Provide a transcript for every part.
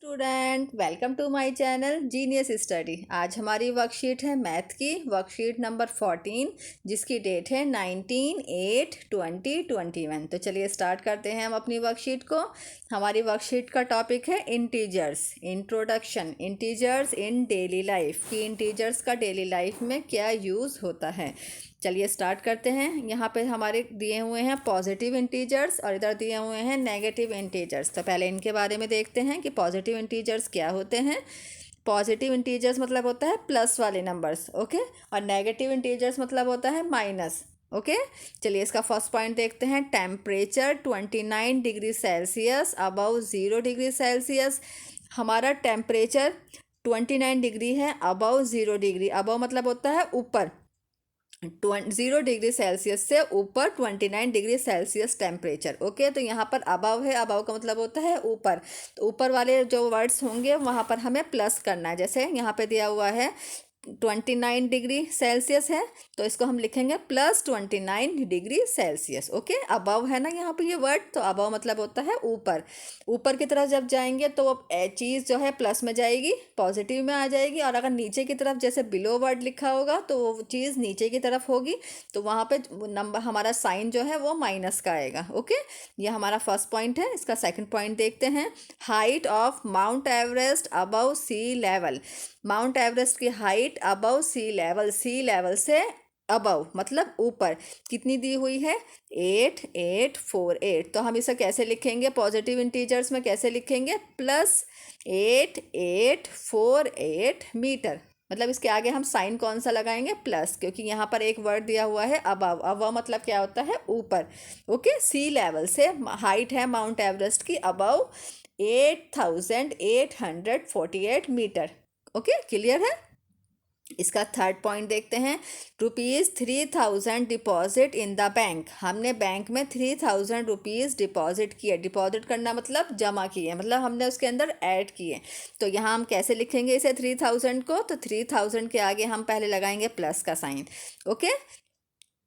Student welcome to my channel genius study. आज हमारी worksheet है मैथ की वर्कशीट नंबर 14 जिसकी डेट है 19/8/2021। तो चलिए स्टार्ट करते हैं हम अपनी वर्कशीट को। हमारी वर्कशीट का टॉपिक है integers. Introduction, integers in daily life कि इंटीजर्स का डेली लाइफ में क्या यूज़ होता है। चलिए स्टार्ट करते हैं। यहाँ पे हमारे दिए हुए हैं पॉजिटिव इंटीजर्स और इधर दिए हुए हैं नेगेटिव इंटीजर्स। तो पहले इनके बारे में देखते हैं कि पॉजिटिव इंटीजर्स क्या होते हैं। पॉजिटिव इंटीजर्स मतलब होता है प्लस वाले नंबर्स, ओके, और नेगेटिव इंटीजर्स मतलब होता है माइनस, ओके। चलिए इसका फर्स्ट पॉइंट देखते हैं। Temperature 29 degree Celsius above 0 degree Celsius. हमारा टेम्परेचर 29 डिग्री है, अबव 0 डिग्री, अबव मतलब होता है ऊपर, 0 डिग्री सेल्सियस से ऊपर 29 डिग्री सेल्सियस टेम्परेचर, ओके। तो यहाँ पर अबव है, अबव का मतलब होता है ऊपर। तो ऊपर वाले जो वर्ड्स होंगे वहाँ पर हमें प्लस करना है। जैसे यहाँ पे दिया हुआ है 29 डिग्री सेल्सियस है तो इसको हम लिखेंगे plus 29 degree Celsius, okay. Above है ना यहाँ पे ये वर्ड, तो अबव मतलब होता है ऊपर। ऊपर की तरफ जब जाएंगे तो वो चीज़ जो है प्लस में जाएगी, पॉजिटिव में आ जाएगी, और अगर नीचे की तरफ जैसे बिलो वर्ड लिखा होगा तो वो चीज़ नीचे की तरफ होगी, तो वहाँ पे नंबर हमारा साइन जो है वो माइनस का आएगा, ओके। ये हमारा फर्स्ट पॉइंट है। इसका सेकंड पॉइंट देखते हैं। Height of Mount Everest above sea level. Mount Everest की हाइट अबव सी लेवल से अबव मतलब ऊपर कितनी दी हुई है, 8848। तो हम इसे कैसे लिखेंगे, पॉजिटिव इंटीजर्स में कैसे लिखेंगे, +8848 मीटर। मतलब इसके आगे हम साइन कौन सा लगाएंगे, प्लस, क्योंकि यहाँ पर एक वर्ड दिया हुआ है अबव। अबव मतलब क्या होता है, ऊपर, ओके। सी लेवल से हाइट है माउंट एवरेस्ट की अबव 8848 मीटर, ओके, क्लियर है। इसका थर्ड पॉइंट देखते हैं। ₹3000 डिपॉजिट इन द बैंक। हमने बैंक में 3000 रुपीज़ डिपॉजिट किए। डिपॉजिट करना मतलब जमा किए, मतलब हमने उसके अंदर ऐड किए। तो यहाँ हम कैसे लिखेंगे इसे 3000 को, तो 3000 के आगे हम पहले लगाएंगे प्लस का साइन, ओके।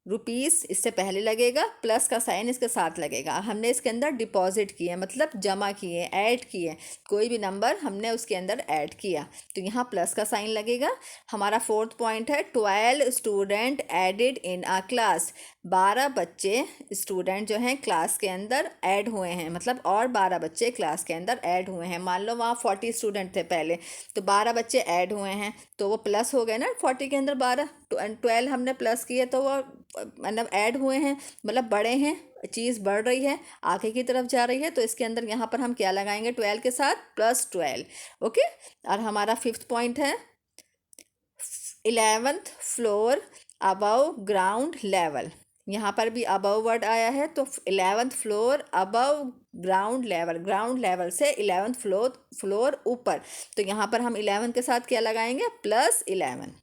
रुपीस इससे पहले लगेगा, प्लस का साइन इसके साथ लगेगा। हमने इसके अंदर डिपॉजिट किए मतलब जमा किए, ऐड किए, कोई भी नंबर हमने उसके अंदर ऐड किया, तो यहाँ प्लस का साइन लगेगा। हमारा फोर्थ पॉइंट है 12 स्टूडेंट एडिड इन अ क्लास। 12 बच्चे स्टूडेंट जो हैं क्लास के अंदर ऐड हुए हैं, मतलब और 12 बच्चे क्लास के अंदर ऐड हुए हैं। मान लो वहाँ 40 स्टूडेंट थे पहले, तो 12 बच्चे ऐड हुए हैं तो वो प्लस हो गए ना, 40 के अंदर 12, 12 हमने प्लस किए तो वो मतलब ऐड हुए हैं, मतलब बड़े हैं, चीज़ बढ़ रही है, आगे की तरफ जा रही है। तो इसके अंदर यहाँ पर हम क्या लगाएंगे, 12 के साथ +12, ओके। और हमारा फिफ्थ पॉइंट है 11th floor above ground level. यहाँ पर भी अबव वर्ड आया है, तो 11th floor above ground level से 11th फ्लोर ऊपर। तो यहाँ पर हम 11 के साथ क्या लगाएंगे, +11,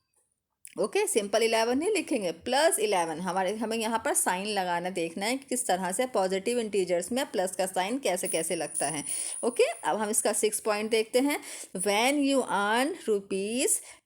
ओके। सिंपल 11 नहीं लिखेंगे, +11। हमें यहाँ पर साइन लगाना देखना है कि किस तरह से पॉजिटिव इंटीजर्स में प्लस का साइन कैसे कैसे लगता है, ओके। अब हम इसका 6 पॉइंट देखते हैं। When you earn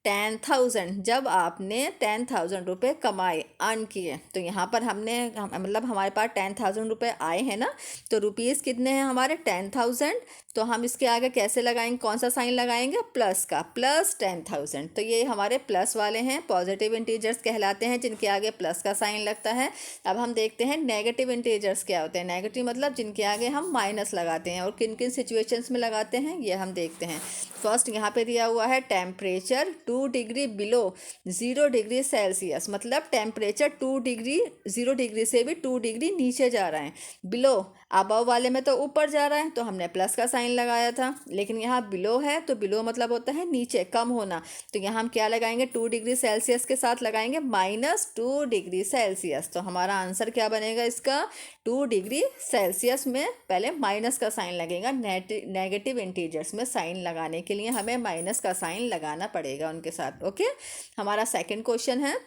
₹10,000। जब आपने 10,000 रुपये कमाए, अर्न किए, तो यहाँ पर मतलब हमारे पास 10,000 रुपये आए हैं ना, तो रुपीज़ कितने हैं हमारे, 10,000। तो हम इसके आगे कैसे लगाएंगे, कौन सा साइन लगाएंगे, प्लस का, +10,000। तो ये हमारे प्लस वाले हैं, पॉजिटिव इंटीजर्स कहलाते हैं जिनके आगे प्लस का साइन लगता है। अब हम देखते हैं नेगेटिव इंटीजर्स क्या होते हैं। नेगेटिव मतलब जिनके आगे हम माइनस लगाते हैं, और किन किन सिचुएशंस में लगाते हैं ये हम देखते हैं। फर्स्ट यहाँ पे दिया हुआ है temperature 2 degree below 0 degree Celsius, मतलब टेम्परेचर 2 डिग्री, 0 डिग्री से भी 2 डिग्री नीचे जा रहा है। बिलो, अबव वाले में तो ऊपर जा रहा है तो हमने प्लस का साइन लगाया था, लेकिन यहाँ बिलो है तो बिलो मतलब होता है नीचे, कम होना। तो यहाँ हम क्या लगाएंगे, 2 डिग्री सेल्सियस के साथ लगाएंगे -2 डिग्री सेल्सियस। तो हमारा आंसर क्या बनेगा इसका, 2 डिग्री सेल्सियस में पहले माइनस का साइन लगेगा। नेगेटिव इंटीजर्स में साइन लगाने के लिए हमें माइनस का साइन लगाना पड़ेगा उनके साथ, ओके। हमारा सेकंड क्वेश्चन है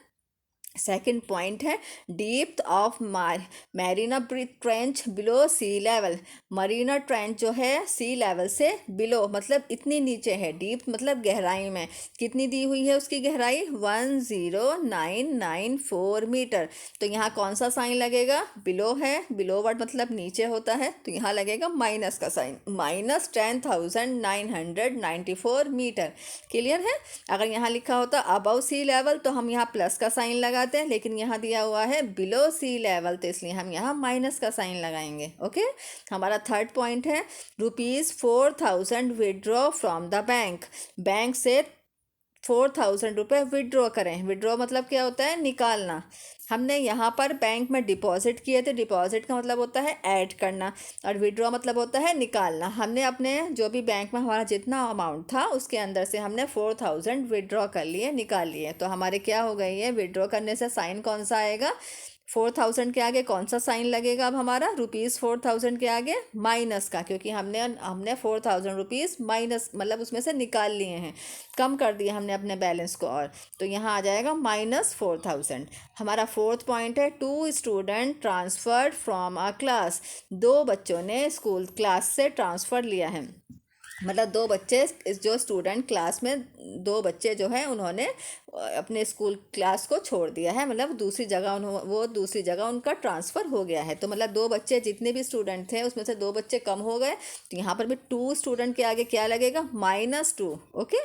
सेकंड पॉइंट है depth of Mariana trench below sea level. Mariana trench जो है सी लेवल से बिलो मतलब इतनी नीचे है, डीप मतलब गहराई में। कितनी दी हुई है उसकी गहराई? 10994 मीटर। तो यहाँ कौन सा साइन लगेगा? बिलो है, बिलो वर्ड मतलब नीचे होता है, तो यहाँ लगेगा माइनस का साइन, -10,994 मीटर। क्लियर है? अगर यहाँ लिखा होता अबव सी लेवल तो हम यहाँ प्लस का साइन लगाते हैं, लेकिन यहाँ दिया हुआ है बिलो सी लेवल, तो इसलिए हम यहाँ माइनस का साइन लगाएंगे। ओके, हमारा थर्ड पॉइंट है ₹4000 withdraw from the bank. Bank से 4000 रुपये विड्रॉ करें। विड्रॉ मतलब क्या होता है? निकालना। हमने यहाँ पर बैंक में डिपॉजिट किए थे, डिपॉजिट का मतलब होता है ऐड करना, और विड्रॉ मतलब होता है निकालना। हमने अपने जो भी बैंक में हमारा जितना अमाउंट था उसके अंदर से हमने 4000 विड्रॉ कर लिए, निकाल लिए। तो हमारे क्या हो गई है? विड्रॉ करने से साइन कौन सा आएगा? 4000 के आगे कौन सा साइन लगेगा? अब हमारा ₹4000 के आगे माइनस का, क्योंकि हमने हमने 4000 रुपीज़ माइनस मतलब उसमें से निकाल लिए हैं, कम कर दिया हमने अपने बैलेंस को, और तो यहाँ आ जाएगा -4000। हमारा फोर्थ पॉइंट है 2 student transferred from a class. 2 बच्चों ने स्कूल क्लास से ट्रांसफ़र लिया है, मतलब 2 बच्चे, जो स्टूडेंट क्लास में 2 बच्चे जो हैं उन्होंने अपने स्कूल क्लास को छोड़ दिया है, मतलब दूसरी जगह वो दूसरी जगह उनका ट्रांसफ़र हो गया है। तो मतलब 2 बच्चे, जितने भी स्टूडेंट थे उसमें से 2 बच्चे कम हो गए, तो यहाँ पर भी 2 स्टूडेंट के आगे क्या लगेगा? -2। ओके,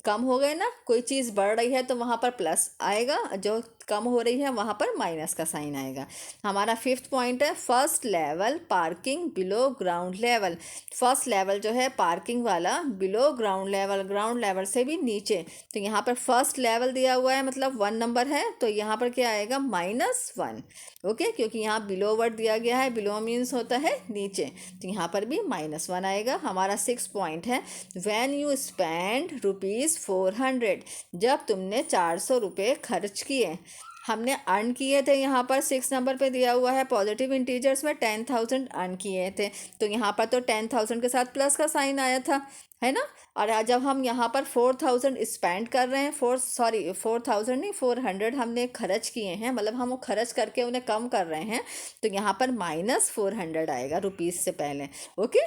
कम हो गए ना, कोई चीज़ बढ़ रही है तो वहाँ पर प्लस आएगा, जो कम हो रही है वहाँ पर माइनस का साइन आएगा। हमारा फिफ्थ पॉइंट है first level parking below ground level. First level जो है पार्किंग वाला below ground level, ground level से भी नीचे। तो यहाँ पर फर्स्ट लेवल दिया हुआ है मतलब 1 नंबर है, तो यहाँ पर क्या आएगा? -1। ओके, क्योंकि यहाँ बिलो वर्ड दिया गया है, बिलो मीन्स होता है नीचे, तो यहाँ पर भी -1 आएगा। हमारा 6 पॉइंट है व्हेन यू स्पेंड ₹400। जब तुमने 400 रुपये खर्च किए। हमने अर्न किए थे, यहाँ पर 6 नंबर पे दिया हुआ है पॉजिटिव इंटीजर्स में 10,000 अर्न किए थे, तो यहाँ पर तो 10,000 के साथ प्लस का साइन आया था, है ना। और जब हम यहाँ पर 4000 स्पेंड कर रहे हैं, 4000 नहीं 400 हमने खर्च किए हैं, मतलब हम वो खर्च करके उन्हें कम कर रहे हैं, तो यहाँ पर -400 आएगा रुपीज़ से पहले। ओके,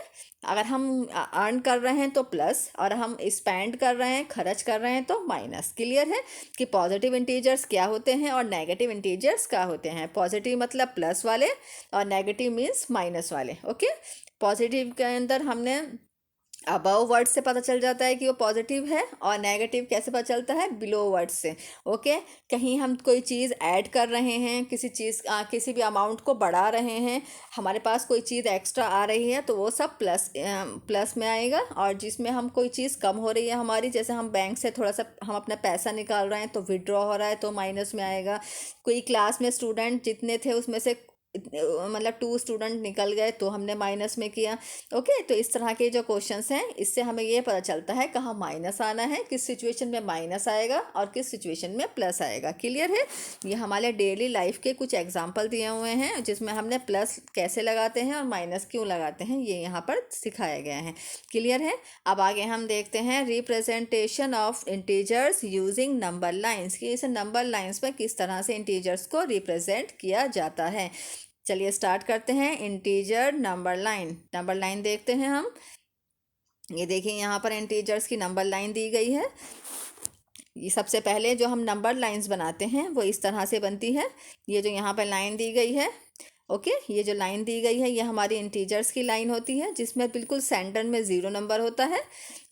अगर हम अर्न कर रहे हैं तो प्लस, और हम स्पेंड कर रहे हैं, खर्च कर रहे हैं तो माइनस। क्लियर है कि पॉजिटिव इंटीजर्स क्या होते हैं और नेगेटिव इंटीजर्स क्या होते हैं? पॉजिटिव मतलब प्लस वाले और नेगेटिव मीन्स माइनस वाले। ओके, पॉजिटिव के अंदर हमने अबव वर्ड से पता चल जाता है कि वो पॉजिटिव है, और नेगेटिव कैसे पता चलता है? बिलो वर्ड से। ओके, कहीं हम कोई चीज़ ऐड कर रहे हैं, किसी भी अमाउंट को बढ़ा रहे हैं, हमारे पास कोई चीज़ एक्स्ट्रा आ रही है तो वो सब प्लस में आएगा। और जिसमें हम कोई चीज़ कम हो रही है हमारी, जैसे हम बैंक से थोड़ा सा हम अपना पैसा निकाल रहे हैं तो विड्रॉ हो रहा है तो माइनस में आएगा। कोई क्लास में स्टूडेंट जितने थे उसमें से मतलब 2 स्टूडेंट निकल गए तो हमने माइनस में किया। ओके, तो इस तरह के जो क्वेश्चंस हैं इससे हमें ये पता चलता है कहाँ माइनस आना है, किस सिचुएशन में माइनस आएगा और किस सिचुएशन में प्लस आएगा। क्लियर है? ये हमारे डेली लाइफ के कुछ एग्जांपल दिए हुए हैं जिसमें हमने प्लस कैसे लगाते हैं और माइनस क्यों लगाते हैं, ये यहाँ पर सिखाया गया है। क्लियर है? अब आगे हम देखते हैं representation of integers using number lines, कि इस नंबर लाइन्स में किस तरह से इंटीजर्स को रिप्रेजेंट किया जाता है। चलिए स्टार्ट करते हैं। इंटीजर नंबर लाइन देखते हैं हम। ये देखिए यहाँ पर इंटीजर्स की नंबर लाइन दी गई है। ये सबसे पहले जो हम नंबर लाइंस बनाते हैं वो इस तरह से बनती है। ये जो यहाँ पर लाइन दी गई है, ओके, ये जो लाइन दी गई है ये हमारी इंटीजर्स की लाइन होती है, जिसमें बिल्कुल सेंटर में 0 नंबर होता है,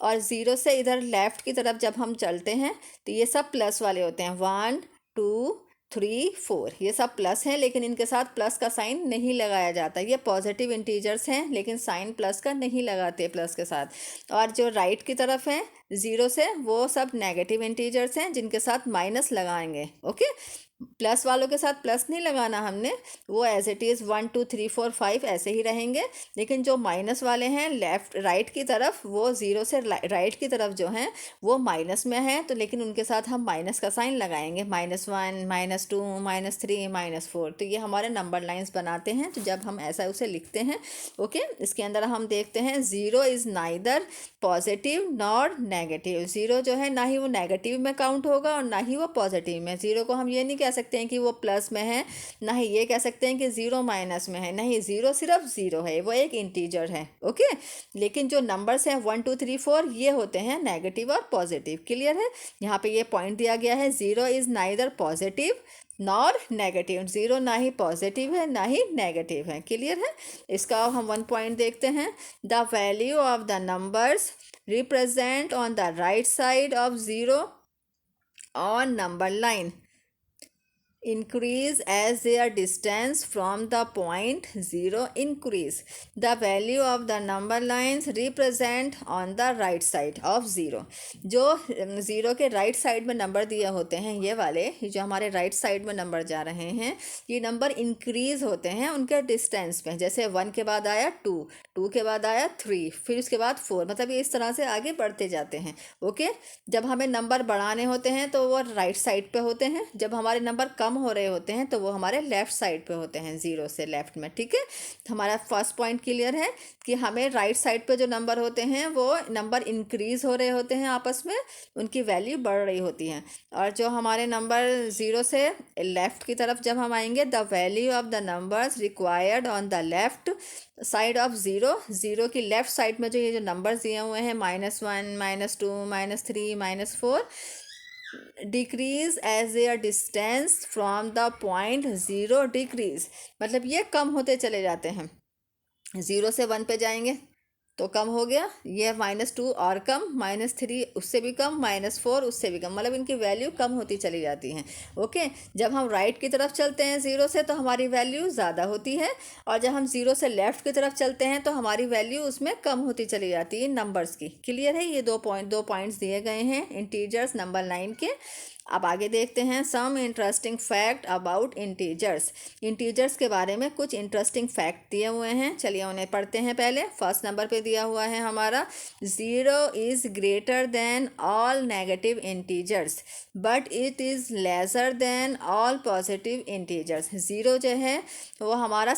और 0 से इधर लेफ्ट की तरफ जब हम चलते हैं तो ये सब प्लस वाले होते हैं। 1 2 3 4 ये सब प्लस हैं, लेकिन इनके साथ प्लस का साइन नहीं लगाया जाता। ये पॉजिटिव इंटीजर्स हैं लेकिन साइन प्लस का नहीं लगाते प्लस के साथ। और जो राइट की तरफ है 0 से, वो सब नेगेटिव इंटीजर्स हैं जिनके साथ माइनस लगाएंगे। ओके, प्लस वालों के साथ प्लस नहीं लगाना हमने, वो एज इट इज़ 1 2 3 4 5 ऐसे ही रहेंगे। लेकिन जो माइनस वाले हैं राइट की तरफ, वो 0 से राइट की तरफ जो हैं वो माइनस में है, तो लेकिन उनके साथ हम माइनस का साइन लगाएंगे, -1 -2 -3 -4। तो ये हमारे नंबर लाइंस बनाते हैं, तो जब हम ऐसा उसे लिखते हैं। ओके, इसके अंदर हम देखते हैं 0 is neither positive nor negative. 0 जो है ना ही वो नेगेटिव में काउंट होगा और ना ही वो पॉजिटिव में। 0 को हम ये नहीं कह सकते हैं कि वो प्लस में है, ना ही ये कह सकते हैं कि ज़ीरो माइनस में है, नहीं, ज़ीरो सिर्फ ज़ीरो है, वो एक इंटीजर है। ओके, लेकिन जो नंबर्स हैं 1 2 3 4 ये होते हैं नेगेटिव और पॉजिटिव। क्लियर है? यहाँ पे ये पॉइंट दिया गया है, zero is neither positive nor negative, zero ना ही पॉजिटिव है ना ही नेगेटिव है। क्लियर है? इसका अब हम 1 पॉइंट देखते हैं। The value of the numbers represent on the right side of zero on number line increase as their distance from the point 0 increase. The value of the number lines represent on the right side of 0. जो zero के right side में number दिए होते हैं, ये वाले जो हमारे राइट साइड में नंबर जा रहे हैं, ये नंबर इंक्रीज होते हैं उनके डिस्टेंस में। जैसे 1 के बाद आया 2, 2 के बाद आया 3, फिर उसके बाद 4, मतलब ये इस तरह से आगे बढ़ते जाते हैं। ओके, जब हमें नंबर बढ़ाने होते हैं तो वो राइट साइड पे होते हैं, जब हमारे नंबर कम हो रहे होते हैं तो वो हमारे लेफ़्ट साइड पे होते हैं, ज़ीरो से लेफ़्ट में। ठीक है, तो हमारा फर्स्ट पॉइंट क्लियर है कि हमें राइट साइड पे जो नंबर होते हैं वो नंबर इंक्रीज हो रहे होते हैं, आपस में उनकी वैल्यू बढ़ रही होती है। और जो हमारे नंबर ज़ीरो से लेफ़्ट की तरफ जब हम आएंगे, the value of the numbers required on the left side of zero, zero की लेफ़्ट साइड में जो ये जो नंबर्स दिए हुए हैं -1 -2 -3 -4 decrease as their distance from the point zero decrease, मतलब ये कम होते चले जाते हैं। ज़ीरो से 1 पे जाएंगे तो कम हो गया, ये -2 और कम, -3 उससे भी कम, -4 उससे भी कम, मतलब इनकी वैल्यू कम होती चली जाती हैं। ओके, जब हम राइट की तरफ चलते हैं ज़ीरो से तो हमारी वैल्यू ज़्यादा होती है, और जब हम ज़ीरो से लेफ़्ट की तरफ चलते हैं तो हमारी वैल्यू उसमें कम होती चली जाती है नंबर्स की। क्लियर है? ये दो पॉइंट्स दिए गए हैं इंटीजर्स नंबर लाइन के। अब आगे देखते हैं some interesting fact about integers. Integers के बारे में कुछ इंटरेस्टिंग फैक्ट दिए हुए हैं, चलिए उन्हें पढ़ते हैं। पहले फर्स्ट नंबर पे दिया हुआ है हमारा, zero is greater than all negative integers but it is lesser than all positive integers. Zero जो है वो हमारा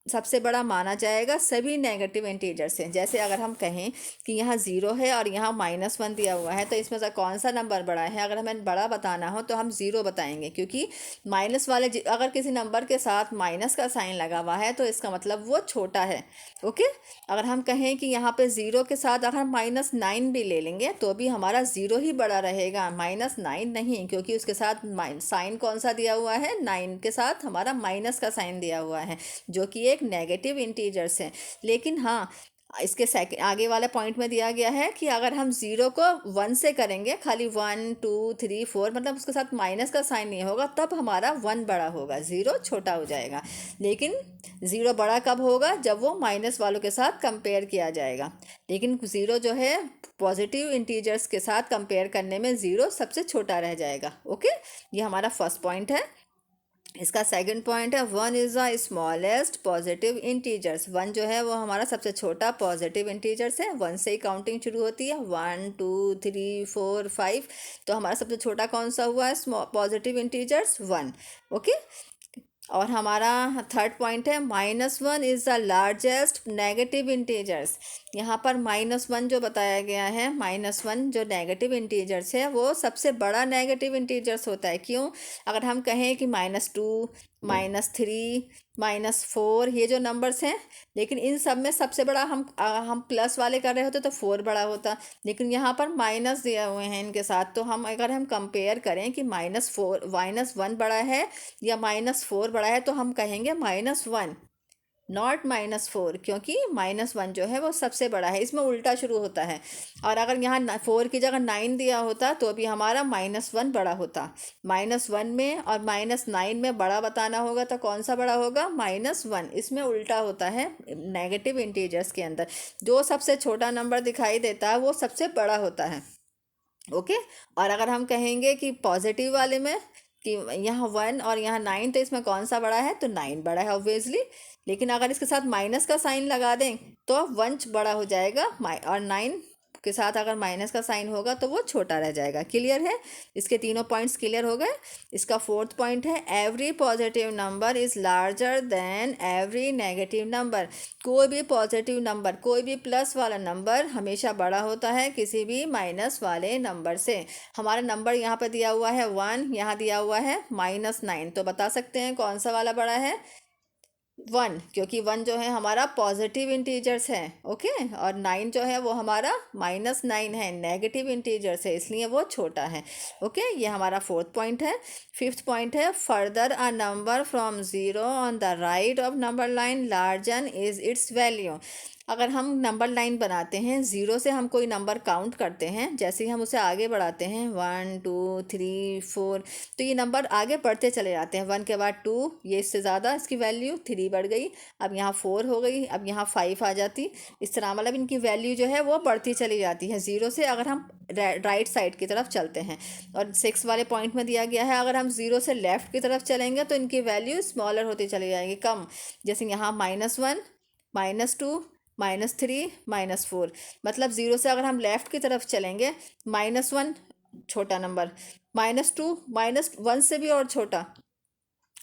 सबसे बड़ा माना जाएगा सभी नेगेटिव इंटीजर से। जैसे अगर हम कहें कि यहाँ ज़ीरो है और यहाँ -1 दिया हुआ है, तो इसमें से कौन सा नंबर बड़ा है? अगर हमें बड़ा बताना हो तो हम ज़ीरो बताएंगे, क्योंकि माइनस वाले अगर किसी नंबर के साथ माइनस का साइन लगा हुआ है तो इसका मतलब वो छोटा है। ओके, अगर हम कहें कि यहाँ पे ज़ीरो के साथ अगर हम -9 भी ले लेंगे तो भी हमारा ज़ीरो ही बड़ा रहेगा, -9 नहीं, क्योंकि उसके साथ साइन कौन सा दिया हुआ है? 9 के साथ हमारा माइनस का साइन दिया हुआ है, जो कि एक नेगेटिव इंटीजर्स हैं। लेकिन हाँ, इसके सेकंड आगे वाला पॉइंट में दिया गया है कि अगर हम ज़ीरो को 1 से करेंगे, खाली 1 2 3 4, मतलब उसके साथ माइनस का साइन नहीं होगा, तब हमारा 1 बड़ा होगा, ज़ीरो छोटा हो जाएगा। लेकिन ज़ीरो बड़ा कब होगा? जब वो माइनस वालों के साथ कंपेयर किया जाएगा। लेकिन ज़ीरो जो है पॉजिटिव इंटीजर्स के साथ कंपेयर करने में ज़ीरो सबसे छोटा रह जाएगा। ओके, ये हमारा फर्स्ट पॉइंट है। इसका सेकंड पॉइंट है, 1 is the smallest positive integers. 1 जो है वो हमारा सबसे छोटा पॉजिटिव इंटीजर्स है, 1 से ही काउंटिंग शुरू होती है, 1 2 3 4 5, तो हमारा सबसे छोटा कौन सा हुआ है पॉजिटिव इंटीजर्स? 1। ओके, और हमारा थर्ड पॉइंट है, -1 is the largest negative integers. यहाँ पर -1 जो बताया गया है, -1 जो नेगेटिव इंटीजर्स है वो सबसे बड़ा नेगेटिव इंटीजर्स होता है। क्यों? अगर हम कहें कि -2 -3 -4 ये जो नंबर्स हैं, लेकिन इन सब में सबसे बड़ा हम प्लस वाले कर रहे होते तो 4 बड़ा होता, लेकिन यहाँ पर माइनस दिए हुए हैं इनके साथ, तो अगर हम कंपेयर करें कि -1 बड़ा है या -4 बड़ा है, तो हम कहेंगे -1 नॉट -4, क्योंकि -1 जो है वो सबसे बड़ा है, इसमें उल्टा शुरू होता है। और अगर यहाँ 4 की जगह 9 दिया होता तो भी हमारा -1 बड़ा होता। -1 में और -9 में बड़ा बताना होगा तो कौन सा बड़ा होगा? -1। इसमें उल्टा होता है नेगेटिव इंटीजर्स के अंदर, जो सबसे छोटा नंबर दिखाई देता है वो सबसे बड़ा होता है। ओके, और अगर हम कहेंगे कि पॉजिटिव वाले में कि यहाँ 1 और यहाँ 9, तो इसमें कौन सा बड़ा है? तो 9 बड़ा है ऑब्वियसली। लेकिन अगर इसके साथ माइनस का साइन लगा दें तो 1 बड़ा हो जाएगा और 9 के साथ अगर माइनस का साइन होगा तो वो छोटा रह जाएगा। क्लियर है? इसके तीनों पॉइंट्स क्लियर हो गए। इसका फोर्थ पॉइंट है every positive number is larger than every negative number. कोई भी पॉजिटिव नंबर, कोई भी प्लस वाला नंबर हमेशा बड़ा होता है किसी भी माइनस वाले नंबर से। हमारा नंबर यहाँ पर दिया हुआ है 1, यहाँ दिया हुआ है -9, तो बता सकते हैं कौन सा वाला बड़ा है? 1, क्योंकि 1 जो है हमारा पॉजिटिव इंटीजर्स है। ओके, और 9 जो है वो हमारा -9 है, नेगेटिव इंटीजर्स है, इसलिए वो छोटा है। ओके, ये हमारा फोर्थ पॉइंट है। फिफ्थ पॉइंट है further a number from zero on the right of number line larger is it's value. अगर हम नंबर लाइन बनाते हैं, ज़ीरो से हम कोई नंबर काउंट करते हैं, जैसे ही हम उसे आगे बढ़ाते हैं 1 2 3 4, तो ये नंबर आगे बढ़ते चले जाते हैं। 1 के बाद 2, ये इससे ज़्यादा इसकी वैल्यू 3 बढ़ गई, अब यहाँ 4 हो गई, अब यहाँ 5 आ जाती। इस तरह मतलब इनकी वैल्यू जो है वो बढ़ती चली जाती है ज़ीरो से, अगर हम राइट साइड की तरफ चलते हैं। और 6 वाले पॉइंट में दिया गया है अगर हम ज़ीरो से लेफ़्ट की तरफ चलेंगे तो इनकी वैल्यू स्मॉलर होती चली जाएगी, कम। जैसे यहाँ -1 -2 -3 -4, मतलब ज़ीरो से अगर हम लेफ़्ट की तरफ चलेंगे, -1 छोटा नंबर, -2 -1 से भी और छोटा,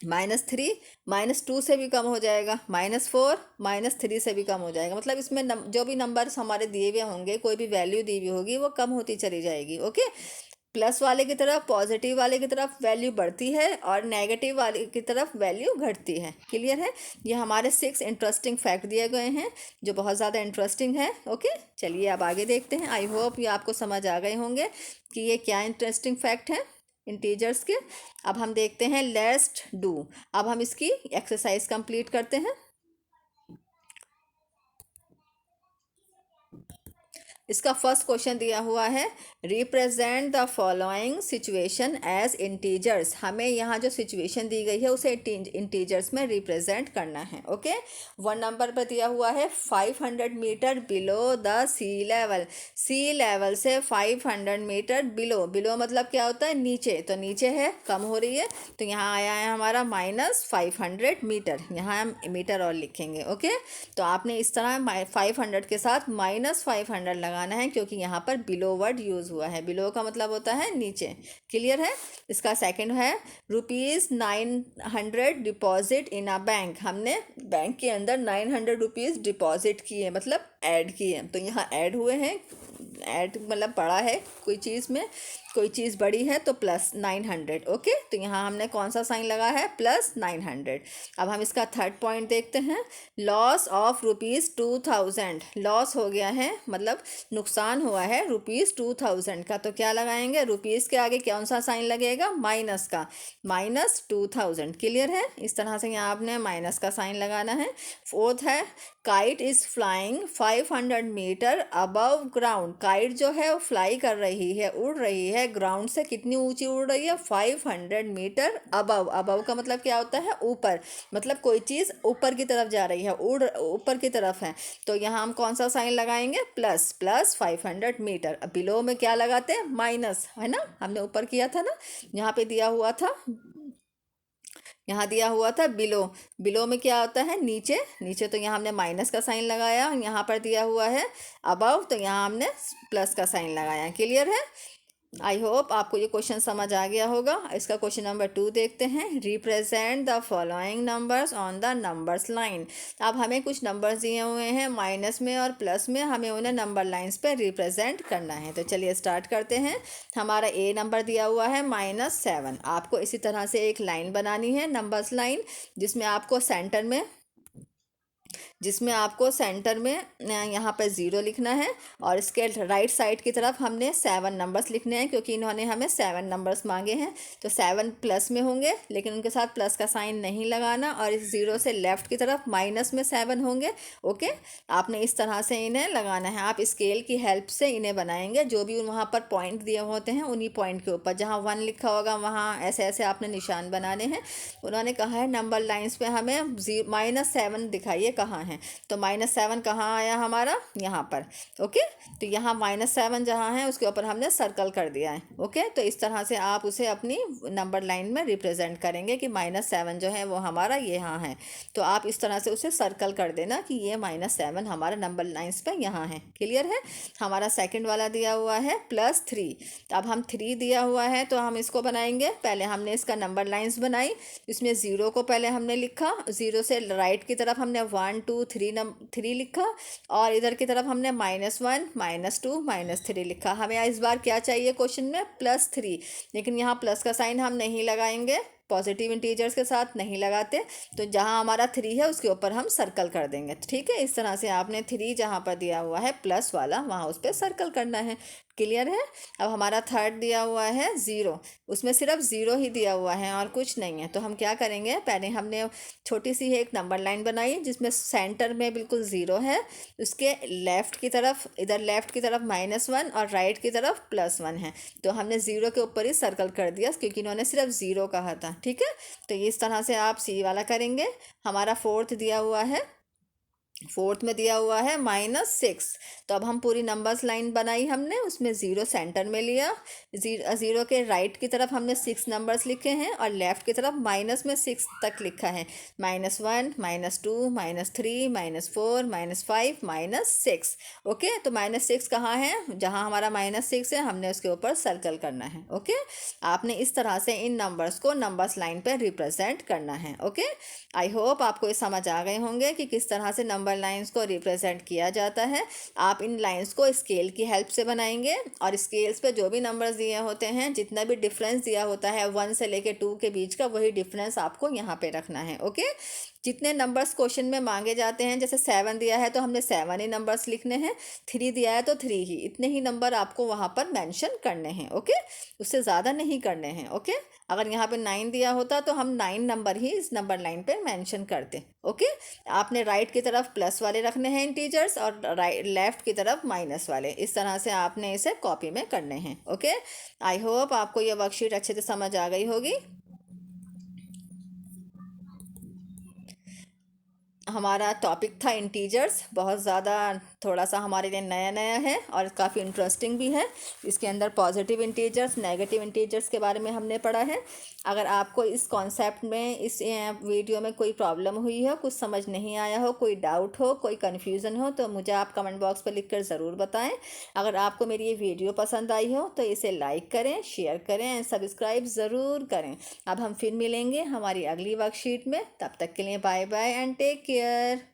-3 -2 से भी कम हो जाएगा, -4 -3 से भी कम हो जाएगा। मतलब इसमें जो भी नंबर्स हमारे दिए हुए होंगे, कोई भी वैल्यू दी हुई होगी वो कम होती चली जाएगी। ओके, प्लस वाले की तरफ, पॉजिटिव वाले की तरफ वैल्यू बढ़ती है और नेगेटिव वाले की तरफ वैल्यू घटती है। क्लियर है? ये हमारे 6 इंटरेस्टिंग फैक्ट दिए गए हैं जो बहुत ज़्यादा इंटरेस्टिंग है। ओके, चलिए अब आगे देखते हैं। आई होप ये आपको समझ आ गए होंगे कि ये क्या इंटरेस्टिंग फैक्ट है इंटीजर्स के। अब हम देखते हैं लेट्स डू। अब हम इसकी एक्सरसाइज कंप्लीट करते हैं। इसका फर्स्ट क्वेश्चन दिया हुआ है represent the following situation as integers. हमें यहाँ जो सिचुएशन दी गई है उसे इंटीजर्स में रिप्रेजेंट करना है। ओके, 1 नंबर पर दिया हुआ है 500 meter below the sea level. Sea level से 500 मीटर बिलो, बिलो मतलब क्या होता है? नीचे, तो नीचे है, कम हो रही है, तो यहाँ आया है हमारा -500 मीटर। यहाँ हम मीटर और लिखेंगे। ओके, तो आपने इस तरह 500 के साथ -500 लगाना है, क्योंकि यहाँ पर बिलो वर्ड यूज़ हुआ है। बिलो का मतलब होता है नीचे। क्लियर है? इसका सेकंड है ₹900 डिपॉजिट इन अ बैंक। हमने बैंक के अंदर 900 रुपीज़ डिपॉजिट किए, मतलब ऐड किए, तो यहाँ ऐड हुए हैं। ऐड मतलब बड़ा है कोई चीज़ में, कोई चीज़ बड़ी है तो +900। ओके, तो यहाँ हमने कौन सा साइन लगा है? +900। अब हम इसका थर्ड पॉइंट देखते हैं। लॉस ऑफ ₹2000, लॉस हो गया है, मतलब नुकसान हुआ है ₹2000 का, तो क्या लगाएंगे? रुपीज़ के आगे कौन सा साइन लगेगा? माइनस का, -2000। क्लियर है? इस तरह से यहाँ आपने माइनस का साइन लगाना है। फोर्थ है kite is flying 500 meter above ground. Kite जो है वो फ्लाई कर रही है, उड़ रही है, ग्राउंड से कितनी ऊंची उड़ रही है? 500 मीटर अबव। अबव का मतलब क्या होता है? ऊपर, मतलब कोई चीज़ ऊपर की तरफ जा रही है, उड़ ऊपर की तरफ है, तो यहाँ हम कौन सा साइन लगाएंगे? Plus, +500 metre. अब बिलो में क्या लगाते हैं? माइनस, है ना, हमने ऊपर किया था ना, यहाँ पे दिया हुआ था, यहाँ दिया हुआ था बिलो। बिलो में क्या होता है? नीचे, नीचे, तो यहाँ हमने माइनस का साइन लगाया। यहाँ पर दिया हुआ है अबव, तो यहाँ हमने प्लस का साइन लगाया। क्लियर है? आई होप आपको ये क्वेश्चन समझ आ गया होगा। इसका क्वेश्चन नंबर 2 देखते हैं। Represent the following numbers on the numbers line. अब हमें कुछ नंबर्स दिए हुए हैं माइनस में और प्लस में, हमें उन्हें नंबर लाइंस पे रिप्रेजेंट करना है। तो चलिए स्टार्ट करते हैं। हमारा ए नंबर दिया हुआ है -7। आपको इसी तरह से एक लाइन बनानी है, नंबर्स लाइन, जिसमें आपको सेंटर में यहाँ पर 0 लिखना है, और इसके राइट साइड की तरफ हमने 7 नंबर्स लिखने हैं, क्योंकि इन्होंने हमें 7 नंबर्स मांगे हैं। तो 7 प्लस में होंगे, लेकिन उनके साथ प्लस का साइन नहीं लगाना, और इस 0 से लेफ़्ट की तरफ माइनस में 7 होंगे। ओके, आपने इस तरह से इन्हें लगाना है। आप स्केल की हेल्प से इन्हें बनाएंगे। जो भी वहाँ पर पॉइंट दिए होते हैं, उन्हीं पॉइंट के ऊपर जहाँ 1 लिखा होगा वहाँ ऐसे ऐसे आपने निशान बनाने हैं। उन्होंने कहा है नंबर लाइन्स पे हमें -7 दिखाइए कहाँ है। है। तो -7 कहाँ आया हमारा, यहाँ पर। ओके, तो यहाँ -7 जहाँ है उसके ऊपर हमने सर्कल कर दिया है। ओके, तो इस तरह से आप उसे अपनी नंबर लाइन में रिप्रेजेंट करेंगे कि -7 जो है वो हमारा यहाँ है। तो आप इस तरह से उसे सर्कल कर देना कि ये -7 हमारा नंबर लाइन्स पे यहाँ है। क्लियर है। हमारा सेकंड वाला दिया हुआ है +3। अब हम 3 दिया हुआ है तो हम इसको बनाएंगे। पहले हमने इसका नंबर लाइन्स बनाई, इसमें 0 को पहले हमने लिखा, 0 से राइट की तरफ हमने 1 2 3 लिखा, और इधर की तरफ हमने -1 -2 -3 लिखा। हमें इस बार क्या चाहिए क्वेश्चन में, +3, लेकिन यहाँ प्लस का साइन हम नहीं लगाएंगे, पॉजिटिव इंटीजर्स के साथ नहीं लगाते। तो जहाँ हमारा 3 है उसके ऊपर हम सर्कल कर देंगे। ठीक है, इस तरह से आपने 3 जहाँ पर दिया हुआ है प्लस वाला, वहाँ उस पर सर्कल करना है। क्लियर है। अब हमारा थर्ड दिया हुआ है 0, उसमें सिर्फ 0 ही दिया हुआ है और कुछ नहीं है। तो हम क्या करेंगे, पहले हमने छोटी सी एक नंबर लाइन बनाई जिसमें सेंटर में बिल्कुल 0 है, उसके लेफ़्ट की तरफ, इधर लेफ़्ट की तरफ -1 और राइट की तरफ +1 है। तो हमने 0 के ऊपर ही सर्कल कर दिया क्योंकि इन्होंने सिर्फ 0 कहा था। ठीक है, तो इस तरह से आप सी वाला करेंगे। हमारा फोर्थ दिया हुआ है, फोर्थ में दिया हुआ है -6। तो अब हम पूरी नंबर्स लाइन बनाई हमने, उसमें 0 सेंटर में लिया, 0 के राइट की तरफ हमने 6 नंबर्स लिखे हैं और लेफ़्ट की तरफ माइनस में 6 तक लिखा है, -1 -2 -3 -4 -5 -6। ओके, तो -6 कहाँ है, जहाँ हमारा -6 है हमने उसके ऊपर सर्कल करना है। ओके, आपने इस तरह से इन नंबर्स को नंबर्स लाइन पर रिप्रेजेंट करना है। ओके, आई होप आपको ये समझ आ गए होंगे कि किस तरह से नंबर लाइंस को रिप्रेजेंट किया जाता है। आप इन लाइंस को स्केल की हेल्प से बनाएंगे और स्केल्स पे जो भी नंबर्स दिए होते हैं, जितना भी डिफरेंस दिया होता है 1 से लेके 2 के बीच का, वही डिफरेंस आपको यहाँ पे रखना है। ओके, जितने नंबर्स क्वेश्चन में मांगे जाते हैं, जैसे 7 दिया है तो हमने 7 ही नंबर्स लिखने हैं, 3 दिया है तो 3 ही, इतने ही नंबर आपको वहाँ पर मेंशन करने हैं। ओके, उससे ज़्यादा नहीं करने हैं। ओके, अगर यहाँ पे 9 दिया होता तो हम 9 नंबर ही इस नंबर लाइन पे मेंशन करते। ओके, आपने राइट की तरफ प्लस वाले रखने हैं इंटीजर्स और राइट लेफ्ट की तरफ माइनस वाले, इस तरह से आपने इसे कॉपी में करने हैं। ओके, आई होप आपको ये वर्कशीट अच्छे से समझ आ गई होगी। हमारा टॉपिक था इंटीजर्स, बहुत ज़्यादा थोड़ा सा हमारे लिए नया नया है और काफ़ी इंटरेस्टिंग भी है। इसके अंदर पॉजिटिव इंटीजर्स, नेगेटिव इंटीजर्स के बारे में हमने पढ़ा है। अगर आपको इस कॉन्सेप्ट में, इस वीडियो में कोई प्रॉब्लम हुई हो, कुछ समझ नहीं आया हो, कोई डाउट हो, कोई कन्फ्यूज़न हो, तो मुझे आप कमेंट बॉक्स पर लिखकर ज़रूर बताएं। अगर आपको मेरी ये वीडियो पसंद आई हो तो इसे लाइक करें, शेयर करें एंड सब्सक्राइब ज़रूर करें। अब हम फिर मिलेंगे हमारी अगली वर्कशीट में, तब तक के लिए bye bye and take care.